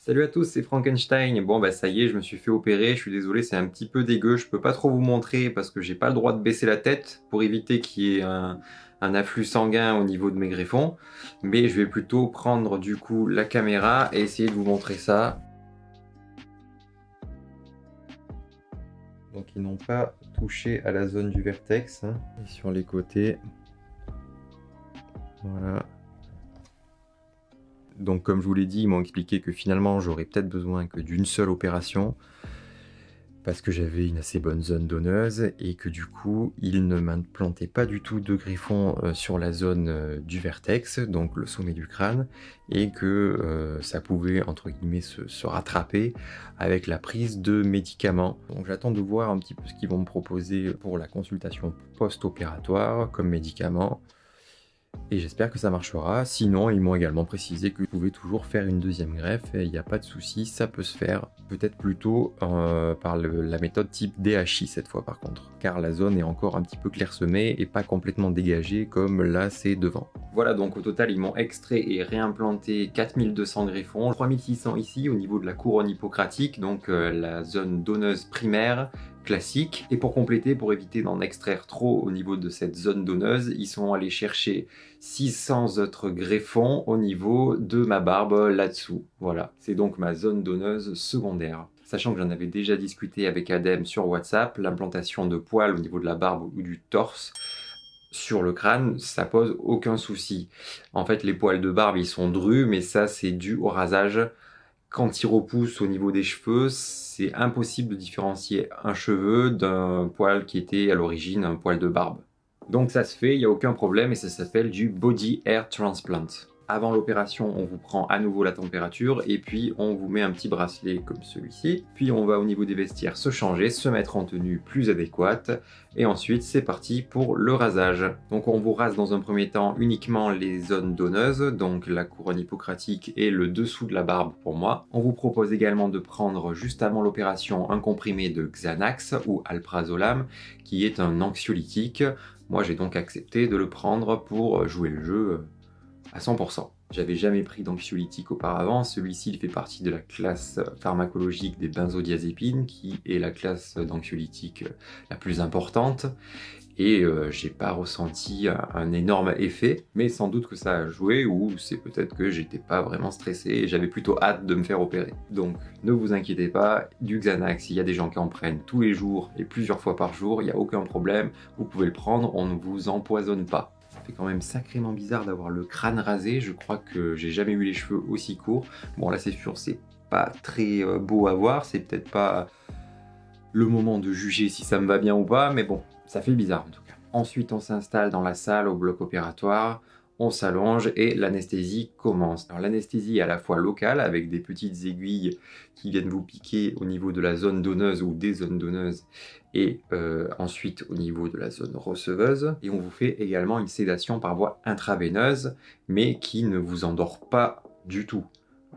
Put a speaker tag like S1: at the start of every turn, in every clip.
S1: Salut à tous, c'est Frankenstein. Bon bah ça y est, je me suis fait opérer, je suis désolé, c'est un petit peu dégueu, je peux pas trop vous montrer parce que j'ai pas le droit de baisser la tête pour éviter qu'il y ait un afflux sanguin au niveau de mes greffons. Mais je vais plutôt prendre du coup la caméra et essayer de vous montrer ça. Donc ils n'ont pas touché à la zone du vertex, hein. Et sur les côtés, voilà. Donc comme je vous l'ai dit, ils m'ont expliqué que finalement j'aurais peut-être besoin que d'une seule opération parce que j'avais une assez bonne zone donneuse et que du coup ils ne m'implantaient pas du tout de greffon sur la zone du vertex, donc le sommet du crâne, et que ça pouvait entre guillemets se rattraper avec la prise de médicaments. Donc j'attends de voir un petit peu ce qu'ils vont me proposer pour la consultation post-opératoire comme médicament. Et j'espère que ça marchera. Sinon, ils m'ont également précisé que vous pouvez toujours faire une deuxième greffe et il n'y a pas de souci, ça peut se faire peut-être plutôt par la méthode type DHI cette fois par contre, car la zone est encore un petit peu clairsemée et pas complètement dégagée comme là c'est devant. Voilà, donc au total ils m'ont extrait et réimplanté 4200 greffons, 3600 ici au niveau de la couronne hippocratique, donc la zone donneuse primaire classique. Et pour compléter, pour éviter d'en extraire trop au niveau de cette zone donneuse, ils sont allés chercher 600 autres greffons au niveau de ma barbe là-dessous. Voilà, c'est donc ma zone donneuse secondaire. Sachant que j'en avais déjà discuté avec Adem sur WhatsApp, l'implantation de poils au niveau de la barbe ou du torse sur le crâne, ça pose aucun souci. En fait, les poils de barbe, ils sont drus, mais ça, c'est dû au rasage. Quand il repousse au niveau des cheveux, c'est impossible de différencier un cheveu d'un poil qui était à l'origine un poil de barbe. Donc ça se fait, il n'y a aucun problème et ça s'appelle du body hair transplant. Avant l'opération, on vous prend à nouveau la température et puis on vous met un petit bracelet comme celui-ci. Puis on va au niveau des vestiaires se changer, se mettre en tenue plus adéquate et ensuite c'est parti pour le rasage. Donc on vous rase dans un premier temps uniquement les zones donneuses, donc la couronne hippocratique et le dessous de la barbe pour moi. On vous propose également de prendre juste avant l'opération un comprimé de Xanax ou Alprazolam qui est un anxiolytique. Moi j'ai donc accepté de le prendre pour jouer le jeu à 100%. J'avais jamais pris d'anxiolytique auparavant, celui-ci il fait partie de la classe pharmacologique des benzodiazépines, qui est la classe d'anxiolytique la plus importante, et j'ai pas ressenti un énorme effet, mais sans doute que ça a joué, ou c'est peut-être que j'étais pas vraiment stressé, et j'avais plutôt hâte de me faire opérer. Donc ne vous inquiétez pas, du Xanax, il y a des gens qui en prennent tous les jours, et plusieurs fois par jour, il n'y a aucun problème, vous pouvez le prendre, on ne vous empoisonne pas. Ça fait quand même sacrément bizarre d'avoir le crâne rasé, je crois que j'ai jamais eu les cheveux aussi courts. Bon là c'est sûr, c'est pas très beau à voir, c'est peut-être pas le moment de juger si ça me va bien ou pas, mais bon, ça fait bizarre en tout cas. Ensuite on s'installe dans la salle au bloc opératoire, on s'allonge et l'anesthésie commence. Alors l'anesthésie est à la fois locale avec des petites aiguilles qui viennent vous piquer au niveau de la zone donneuse ou des zones donneuses et ensuite au niveau de la zone receveuse. Et on vous fait également une sédation par voie intraveineuse mais qui ne vous endort pas du tout.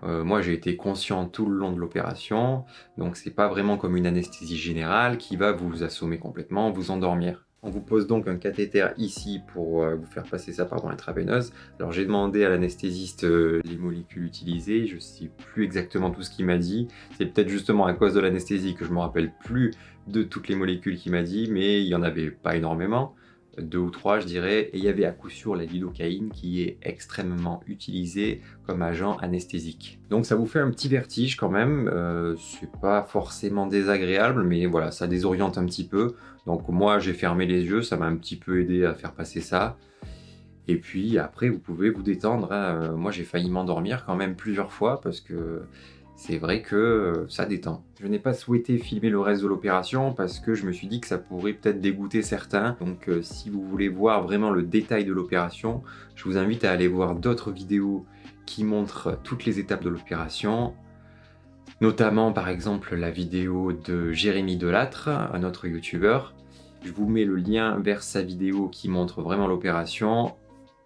S1: Moi j'ai été conscient tout le long de l'opération, donc c'est pas vraiment comme une anesthésie générale qui va vous assommer complètement, vous endormir. On vous pose donc un cathéter ici pour vous faire passer ça par voie intraveineuse. Alors j'ai demandé à l'anesthésiste les molécules utilisées, je sais plus exactement tout ce qu'il m'a dit. C'est peut-être justement à cause de l'anesthésie que je me rappelle plus de toutes les molécules qu'il m'a dit, mais il y en avait pas énormément. 2 ou 3 je dirais, et il y avait à coup sûr la lidocaïne qui est extrêmement utilisée comme agent anesthésique. Donc ça vous fait un petit vertige quand même, c'est pas forcément désagréable, mais voilà, ça désoriente un petit peu. Donc moi j'ai fermé les yeux, ça m'a un petit peu aidé à faire passer ça. Et puis après vous pouvez vous détendre, hein. Moi j'ai failli m'endormir quand même plusieurs fois parce que c'est vrai que ça détend. Je n'ai pas souhaité filmer le reste de l'opération parce que je me suis dit que ça pourrait peut-être dégoûter certains. Donc si vous voulez voir vraiment le détail de l'opération, je vous invite à aller voir d'autres vidéos qui montrent toutes les étapes de l'opération. Notamment par exemple la vidéo de Jérémy Delattre, un autre youtubeur. Je vous mets le lien vers sa vidéo qui montre vraiment l'opération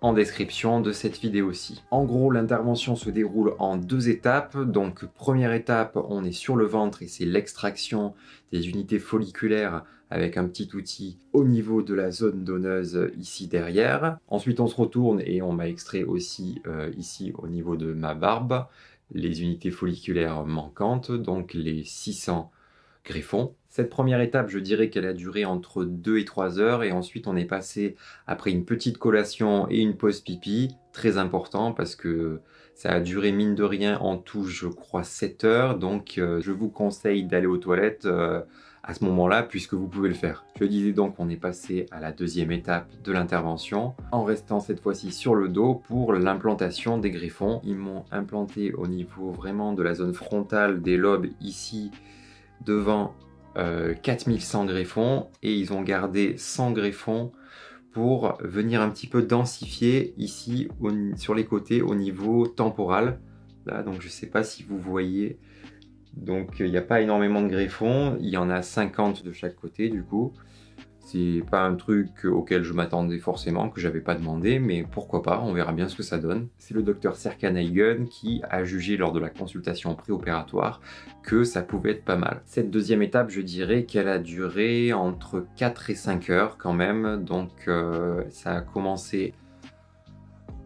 S1: en description de cette vidéo-ci. En gros, l'intervention se déroule en 2 étapes. Donc, première étape, on est sur le ventre et c'est l'extraction des unités folliculaires avec un petit outil au niveau de la zone donneuse ici derrière. Ensuite, on se retourne et on m'a extrait aussi ici au niveau de ma barbe. les unités folliculaires manquantes, donc les 600 greffons. Cette première étape, je dirais qu'elle a duré entre 2 et 3 heures, et ensuite on est passé, après une petite collation et une pause pipi, très important parce que ça a duré mine de rien en tout, je crois, 7 heures, donc je vous conseille d'aller aux toilettes à ce moment-là, puisque vous pouvez le faire. Je disais donc, on est passé à la deuxième étape de l'intervention, en restant cette fois-ci sur le dos pour l'implantation des greffons. Ils m'ont implanté au niveau vraiment de la zone frontale des lobes, ici, devant 4100 greffons, et ils ont gardé 100 greffons pour venir un petit peu densifier ici, sur les côtés, au niveau temporal. Là, donc je ne sais pas si vous voyez. Donc il n'y a pas énormément de greffons, il y en a 50 de chaque côté du coup. C'est pas un truc auquel je m'attendais forcément, que j'avais pas demandé, mais pourquoi pas, on verra bien ce que ça donne. C'est le docteur Serkan Aygün qui a jugé lors de la consultation préopératoire que ça pouvait être pas mal. Cette deuxième étape, je dirais qu'elle a duré entre 4 et 5 heures quand même, donc ça a commencé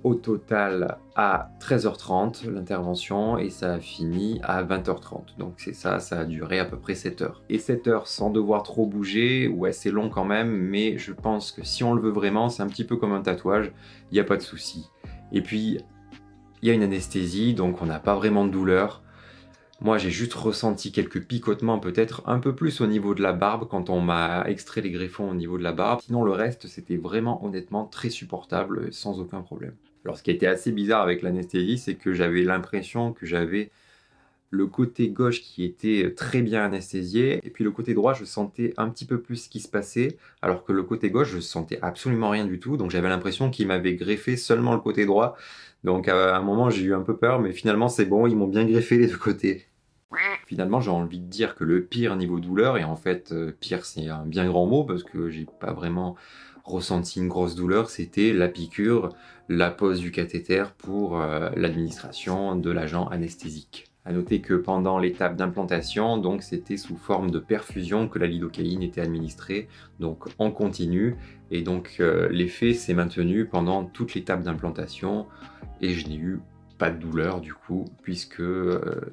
S1: au total à 13h30 l'intervention, et ça a fini à 20h30. Donc c'est ça, ça a duré à peu près 7 heures. Et 7 heures sans devoir trop bouger, ouais, c'est long quand même, mais je pense que si on le veut vraiment, c'est un petit peu comme un tatouage, il n'y a pas de souci. Et puis, il y a une anesthésie, donc on n'a pas vraiment de douleur. Moi, j'ai juste ressenti quelques picotements, peut-être un peu plus au niveau de la barbe, quand on m'a extrait les greffons au niveau de la barbe. Sinon, le reste, c'était vraiment, honnêtement, très supportable, sans aucun problème. Alors, ce qui a été assez bizarre avec l'anesthésie, c'est que j'avais l'impression que j'avais le côté gauche qui était très bien anesthésié, et puis le côté droit, je sentais un petit peu plus ce qui se passait, alors que le côté gauche, je sentais absolument rien du tout, donc j'avais l'impression qu'ils m'avaient greffé seulement le côté droit. Donc à un moment, j'ai eu un peu peur, mais finalement, c'est bon, ils m'ont bien greffé les deux côtés. Finalement, j'ai envie de dire que le pire niveau douleur, et en fait, pire, c'est un bien grand mot, parce que j'ai pas vraiment ressenti une grosse douleur, c'était la piqûre, la pose du cathéter pour l'administration de l'agent anesthésique. À noter que pendant l'étape d'implantation, donc c'était sous forme de perfusion que la lidocaïne était administrée, donc en continu, et donc l'effet s'est maintenu pendant toute l'étape d'implantation, et je n'ai eu pas de douleur du coup, puisque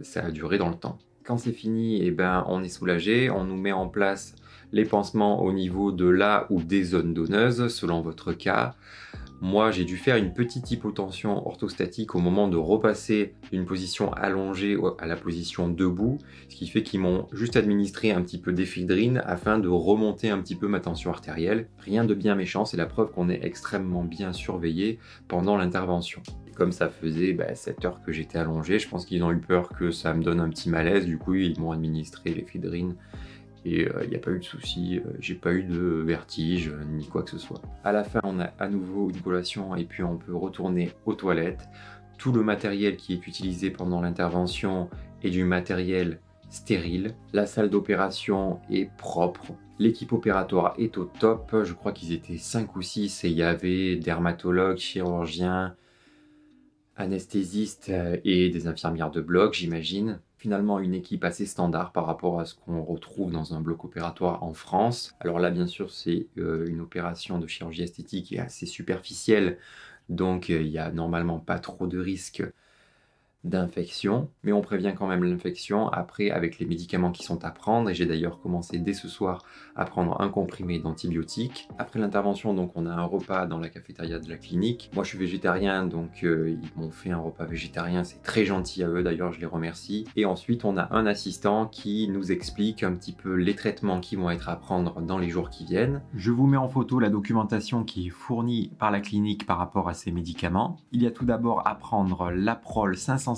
S1: ça a duré dans le temps. Quand c'est fini, eh ben, on est soulagé, on nous met en place les pansements au niveau de la ou des zones donneuses, selon votre cas. Moi, j'ai dû faire une petite hypotension orthostatique au moment de repasser d'une position allongée à la position debout, ce qui fait qu'ils m'ont juste administré un petit peu d'éphédrine afin de remonter un petit peu ma tension artérielle. Rien de bien méchant, c'est la preuve qu'on est extrêmement bien surveillé pendant l'intervention. Comme ça faisait 7 heures que j'étais allongé, je pense qu'ils ont eu peur que ça me donne un petit malaise, du coup ils m'ont administré l'éphédrine. Et il n'y a pas eu de soucis, j'ai pas eu de vertige ni quoi que ce soit. À la fin, on a à nouveau une collation et puis on peut retourner aux toilettes. Tout le matériel qui est utilisé pendant l'intervention est du matériel stérile. La salle d'opération est propre. L'équipe opératoire est au top. Je crois qu'ils étaient 5 ou 6 et il y avait dermatologues, chirurgiens, anesthésistes et des infirmières de bloc, j'imagine. Finalement, une équipe assez standard par rapport à ce qu'on retrouve dans un bloc opératoire en France. Alors là, bien sûr, c'est une opération de chirurgie esthétique qui est assez superficielle, donc il n'y a normalement pas trop de risques d'infection, mais on prévient quand même l'infection après avec les médicaments qui sont à prendre, et j'ai d'ailleurs commencé dès ce soir à prendre un comprimé d'antibiotiques. Après l'intervention, donc on a un repas dans la cafétéria de la clinique. Moi je suis végétarien, donc ils m'ont fait un repas végétarien, c'est très gentil à eux, d'ailleurs je les remercie. Et ensuite on a un assistant qui nous explique un petit peu les traitements qui vont être à prendre dans les jours qui viennent. Je vous mets en photo la documentation qui est fournie par la clinique par rapport à ces médicaments. Il y a tout d'abord à prendre l'Aprol 550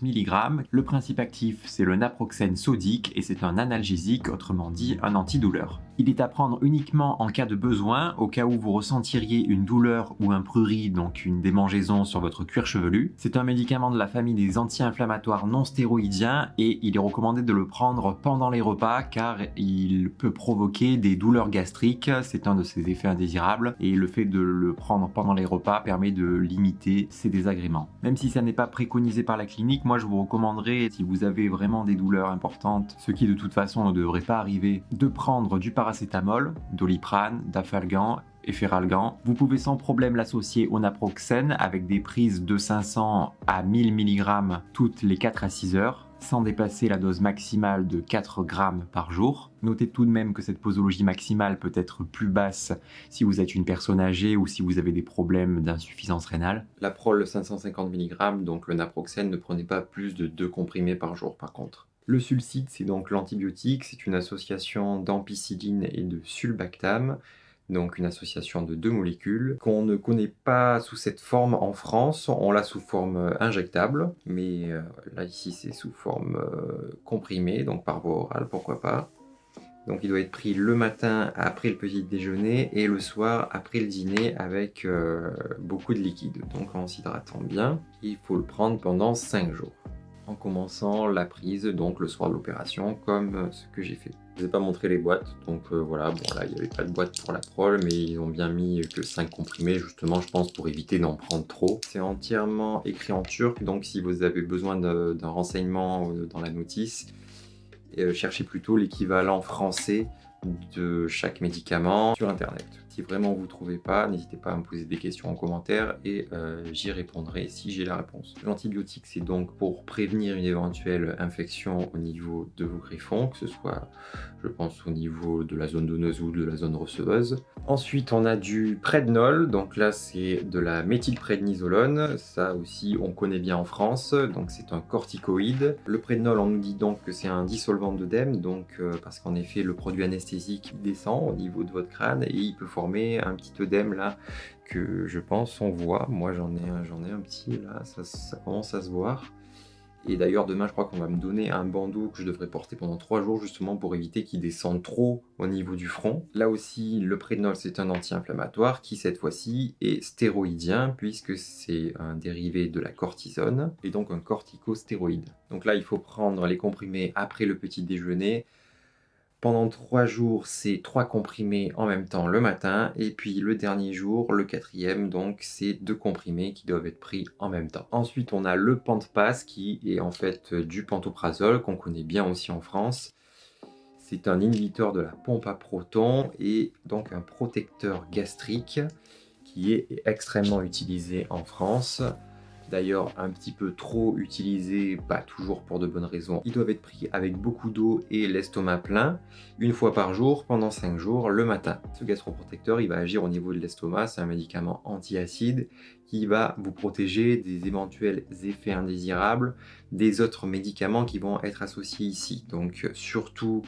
S1: mg. Le principe actif, c'est le naproxène sodique et c'est un analgésique, autrement dit un antidouleur. Il est à prendre uniquement en cas de besoin, au cas où vous ressentiriez une douleur ou un prurit, donc une démangeaison sur votre cuir chevelu. C'est un médicament de la famille des anti-inflammatoires non stéroïdiens et il est recommandé de le prendre pendant les repas car il peut provoquer des douleurs gastriques, c'est un de ses effets indésirables, et le fait de le prendre pendant les repas permet de limiter ces désagréments. Même si ça n'est pas préconisé par
S2: la clinique, moi je vous recommanderais, si vous avez vraiment des douleurs importantes, ce qui de toute façon ne devrait pas arriver, de prendre du paracétamol, Doliprane, Dafalgan et Feralgan. Vous pouvez sans problème l'associer au naproxène avec des prises de 500 à 1000 mg toutes les 4 à 6 heures, sans dépasser la dose maximale de 4 grammes par jour. Notez tout de même que cette posologie maximale peut être plus basse si vous êtes une personne âgée ou si vous avez des problèmes d'insuffisance rénale.
S1: La prole 550 mg, donc le naproxène, ne prenez pas plus de 2 comprimés par jour par contre. Le sulcide, c'est donc l'antibiotique, c'est une association d'ampicilline et de sulbactam, donc une association de 2 molécules qu'on ne connaît pas sous cette forme en France. On l'a sous forme injectable, mais là ici c'est sous forme comprimée, donc par voie orale, pourquoi pas. Donc il doit être pris le matin après le petit déjeuner et le soir après le dîner avec beaucoup de liquide, donc en s'hydratant bien. Il faut le prendre pendant 5 jours. En commençant la prise donc le soir de l'opération, comme ce que j'ai fait. Je ne vous ai pas montré les boîtes, donc voilà, bon là il n'y avait pas de boîte pour la prole, mais ils ont bien mis que 5 comprimés justement, je pense, pour éviter d'en prendre trop. C'est entièrement écrit en turc, donc si vous avez besoin d'un renseignement dans la notice, cherchez plutôt l'équivalent français de chaque médicament sur internet. Si vraiment vous ne trouvez pas, n'hésitez pas à me poser des questions en commentaire et j'y répondrai si j'ai la réponse. L'antibiotique, c'est donc pour prévenir une éventuelle infection au niveau de vos greffons, que ce soit, je pense, au niveau de la zone donneuse ou de la zone receveuse. Ensuite, on a du Prednol, donc là c'est de la méthylprednisolone, ça aussi on connaît bien en France, donc c'est un corticoïde. Le Prednol, on nous dit donc que c'est un dissolvant d'œdème, donc parce qu'en effet le produit anesthésique descend au niveau de votre crâne et il peut former un petit œdème là que je pense on voit. Moi j'en ai un petit là, ça commence à se voir. Et d'ailleurs demain je crois qu'on va me donner un bandeau que je devrais porter pendant 3 jours justement pour éviter qu'il descende trop au niveau du front. Là aussi le Prednol c'est un anti-inflammatoire qui cette fois-ci est stéroïdien puisque c'est un dérivé de la cortisone et donc un corticostéroïde. Donc là il faut prendre les comprimés après le petit déjeuner. Pendant 3 jours, c'est 3 comprimés en même temps le matin. Et puis le dernier jour, le 4e, donc c'est 2 comprimés qui doivent être pris en même temps. Ensuite, on a le Pantpass qui est en fait du pantoprazole qu'on connaît bien aussi en France. C'est un inhibiteur de la pompe à protons et donc un protecteur gastrique qui est extrêmement utilisé en France. D'ailleurs un petit peu trop utilisé, pas toujours pour de bonnes raisons. Ils doivent être pris avec beaucoup d'eau et l'estomac plein, une fois par jour pendant 5 jours le matin. Ce gastroprotecteur, il va agir au niveau de l'estomac, c'est un médicament antiacide qui va vous protéger des éventuels effets indésirables des autres médicaments qui vont être associés ici. Donc surtout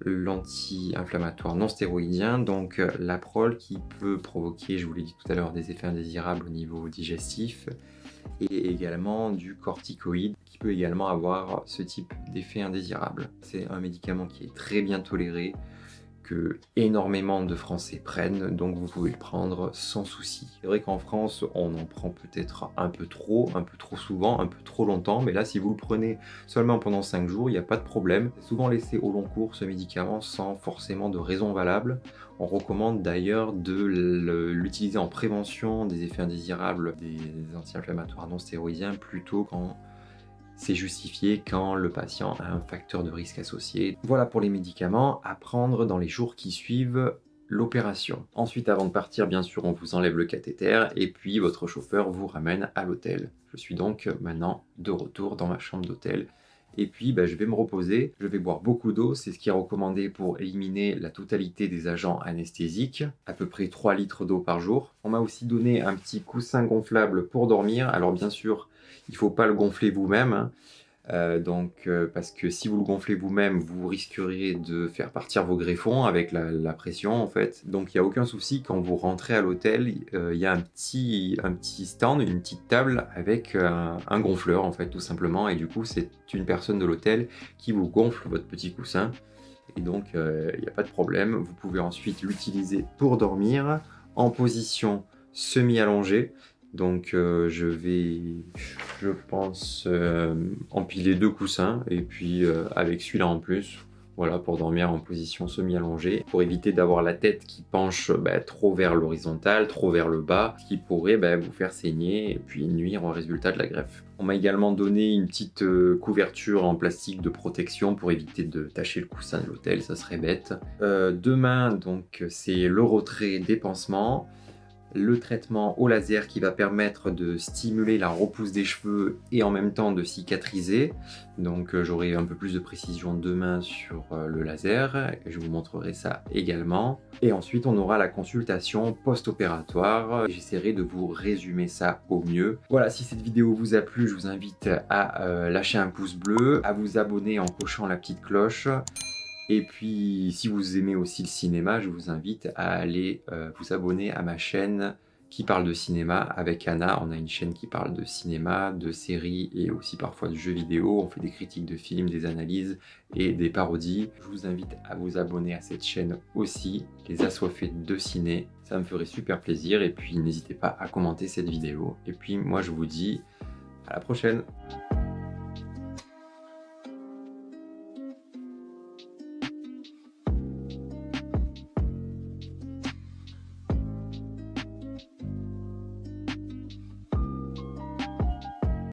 S1: l'anti-inflammatoire non stéroïdien, donc la prole qui peut provoquer, je vous l'ai dit tout à l'heure, des effets indésirables au niveau digestif, et également du corticoïde qui peut également avoir ce type d'effet indésirable. C'est un médicament qui est très bien toléré, que énormément de Français prennent, donc vous pouvez le prendre sans souci. C'est vrai qu'en France, on en prend peut-être un peu trop souvent, un peu trop longtemps, mais là, si vous le prenez seulement pendant 5 jours, il n'y a pas de problème. C'est souvent laissé au long cours, ce médicament, sans forcément de raison valable. On recommande d'ailleurs de l'utiliser en prévention des effets indésirables des anti-inflammatoires non stéroïdiens plutôt quand c'est justifié, quand le patient a un facteur de risque associé. Voilà pour les médicaments à prendre dans les jours qui suivent l'opération. Ensuite, avant de partir, bien sûr, on vous enlève le cathéter et puis votre chauffeur vous ramène à l'hôtel. Je suis donc maintenant de retour dans ma chambre d'hôtel. Et puis je vais me reposer, je vais boire beaucoup d'eau, c'est ce qui est recommandé pour éliminer la totalité des agents anesthésiques, à peu près 3 litres d'eau par jour. On m'a aussi donné un petit coussin gonflable pour dormir, alors bien sûr il ne faut pas le gonfler vous-même, hein. Parce que si vous le gonflez vous-même, vous risqueriez de faire partir vos greffons avec la pression en fait. Donc il n'y a aucun souci, quand vous rentrez à l'hôtel, il y a un petit stand, une petite table avec un gonfleur en fait tout simplement. Et du coup c'est une personne de l'hôtel qui vous gonfle votre petit coussin. Et donc il n'y a pas de problème, vous pouvez ensuite l'utiliser pour dormir en position semi-allongée. Donc je vais, je pense, empiler 2 coussins et puis avec celui-là en plus, voilà, pour dormir en position semi-allongée, pour éviter d'avoir la tête qui penche trop vers l'horizontale, trop vers le bas, ce qui pourrait vous faire saigner et puis nuire au résultat de la greffe. On m'a également donné une petite couverture en plastique de protection pour éviter de tacher le coussin de l'hôtel, ça serait bête. Demain, donc, c'est le retrait des pansements, le traitement au laser qui va permettre de stimuler la repousse des cheveux et en même temps de cicatriser. Donc j'aurai un peu plus de précision demain sur le laser, et je vous montrerai ça également. Et ensuite on aura la consultation post-opératoire. J'essaierai de vous résumer ça au mieux. Voilà, si cette vidéo vous a plu, je vous invite à lâcher un pouce bleu, à vous abonner en cochant la petite cloche. Et puis, si vous aimez aussi le cinéma, je vous invite à aller vous abonner à ma chaîne qui parle de cinéma avec Anna. On a une chaîne qui parle de cinéma, de séries et aussi parfois de jeux vidéo. On fait des critiques de films, des analyses et des parodies. Je vous invite à vous abonner à cette chaîne aussi, Les Assoiffés de Ciné. Ça me ferait super plaisir. Et puis, n'hésitez pas à commenter cette vidéo. Et puis, moi, je vous dis à la prochaine.